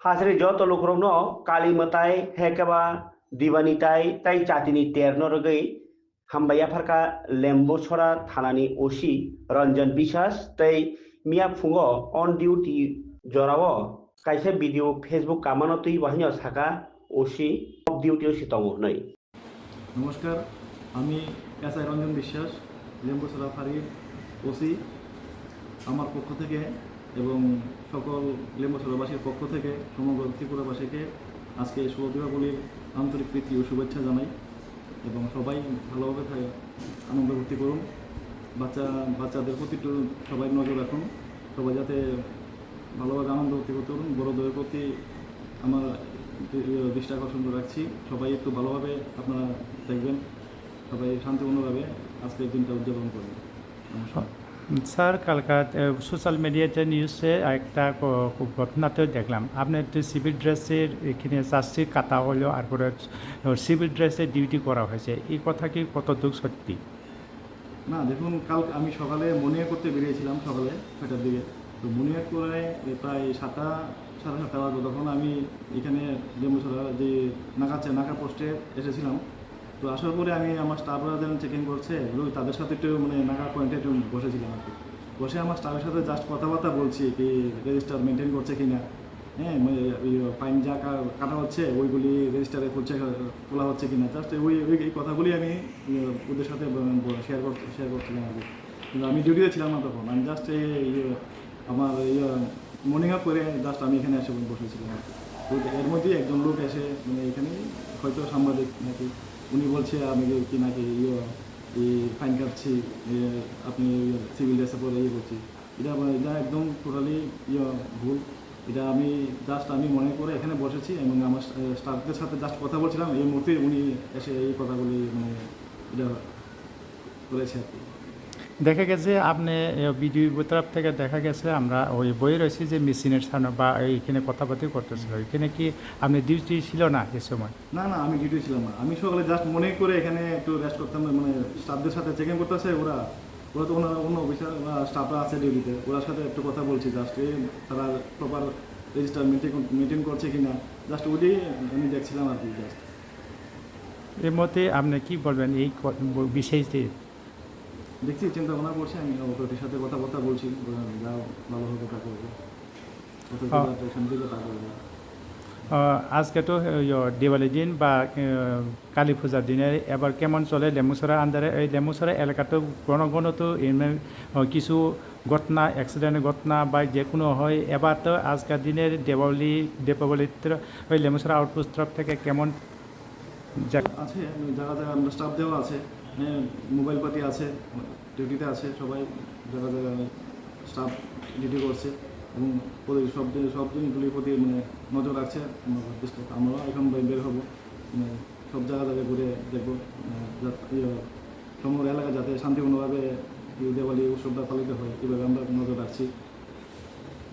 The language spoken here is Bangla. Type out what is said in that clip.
হাসরে যত লোকরং কালিমতাই হেকেবা দিবানিতাই তাই চাতিনি তেরনো রগৈ হামবাया फारका लेम्बो छरा थानानि ओसि रंजन বিশ্বাস तै मिया फुङो अन डिउटी जराव काइसे भिडिअ फेसबुक कामानो तुई बाहिनो साका ओसि अफ डिउटी ओसि तंगो नै। নমস্কার, আমি এসআই রঞ্জন বিশ্বাস, লেম্বুছড়া ফাঁড়ির ওসি। আমার পক্ষ থেকে এবং সকল লেম্বুছড়াবাসীর পক্ষ থেকে সমগ্র ত্রিপুরাবাসীকে আজকে শুভ দীপাবলির আন্তরিক প্রীতি ও শুভেচ্ছা জানাই এবং সবাই ভালোভাবে আনন্দ ভর্তি করুন। বাচ্চাদের প্রতি একটু সবাই নজর রাখুন, সবাই যাতে ভালোভাবে আনন্দ ভর্তি করতে পারুন। বড়দের প্রতি আমার দৃষ্টি আকর্ষণ রাখছি, সবাই একটু ভালোভাবে আপনারা দেখবেন, সবাই শান্তিপূর্ণভাবে আজকের দিনটা উদযাপন করবেন। নমস্কার স্যার, কালকা সোশ্যাল মিডিয়াতে নিউজে একটা ঘটনাতেও দেখলাম আপনি একটু সিভিল ড্রেসের এখানে চার্জশিট কাটা হলো আর পরে সিভিল ড্রেসে ডিউটি করা হয়েছে, এই কথা কি কতটুকু সত্যি? না, দেখুন, কাল আমি সকালে মনিয়া করতে বেরিয়েছিলাম সকালে 6টার দিকে। তো মনিয়া করে প্রায় 7:30 বাজে তখন আমি এখানে লেম্বুছড়া যে নাকা পোস্টে এসেছিলাম। তো আসার পরে আমি আমার স্টাফরা যেন চেকিং করছে, তাদের সাথে একটু নাকা পয়েন্টে একটু বসেছিলাম আর কি। বসে আমার স্টাফের সাথে জাস্ট কথাবার্তা বলছি কি রেজিস্টার মেনটেন করছে কি না, হ্যাঁ, ফাইন যা কাটা হচ্ছে ওইগুলি রেজিস্টারে তোলা হচ্ছে কি না, জাস্ট এই কথাগুলি আমি ওদের সাথে শেয়ার করছিলাম আর কি। কিন্তু আমি ডিউটিতে ছিলাম না তখন, আমি জাস্ট আমার মর্নিং আপ করে জাস্ট আমি এখানে এসে বসেছিলাম আর কি। তো এর মধ্যেই একজন লোক এসে এখানে হয়তো সাংবাদিক নাকি, উনি বলছে আমি কি নাকি ফাইন কাটছি, আপনি সিভিল ড্রেসে পরে করছি। এটা একদম টোটালি ভুল। এটা আমি মনে করে এখানে বসেছি এবং আমার স্টাফদের সাথে জাস্ট কথা বলছিলাম, এই মুহূর্তে উনি এসে এই কথাগুলি এটা করেছে আর কি। দেখা গেছে আপনি ভিডিও তরফ থেকে দেখা গেছে আমরা ওই বই রয়েছি যে মেশিনের সামনে বা এইখানে কথাবার্তা করতেছিল, এখানে কি আপনি ডিউটি ছিল না এ সময়? না, আমি ডিউটি ছিলাম না, আমি সকালে জাস্ট মনে করে এখানে একটু রেস্ট করতাম, স্টাফদের সাথে চেকিং করতেছে ওরা তো অন্য অফিসার স্টাফরা আছে ডিউটিতে, ওরার সাথে একটু কথা বলছি জাস্ট তারা প্রপার রেজিস্টার মেনটেন করছে কি না, জাস্ট ওইটাই আমি দেখছিলাম আর কি। জাস্ট এর মধ্যে আপনি কি বলবেন এই বিষয়টি? দেখছি, চিন্তা ভাবনা করছি, আমি অপরাধীর সাথে কথাবার্তা বলছি, যা ভালোভাবে কথা করবো, তা করবো। আজকে তো দিওয়ালি দিন বা কালী পূজার দিনে এবার কেমন চলে লেম্বুছড়া আন্দারে? এই লেম্বুছড়া এলাকাতেও ঘন তো কিছু ঘটনা, অ্যাক্সিডেন্টের ঘটনা বা যে কোনো হয়। এবার তো আজকের দিনের দীপাবলিতে ওই লেম্বুছড়া আউটপোস্ট তরফ থেকে কেমন আছে, জায়গা আমরা স্টাফ দেওয়া আছে, মোবাইল পাতি আছে, ডিউটিতে আছে সবাই, জায়গা স্টাফ ডিউটি করছে এবং সব জিনিসগুলির প্রতি নজর রাখছে। আমরা এখন বের হবো, সব জায়গায় ঘুরে দেখবো সমগ্র এলাকা যাতে শান্তিপূর্ণভাবে দিওয়ালি উৎসবটা পালিত হয়, এভাবে আমরা নজর রাখছি।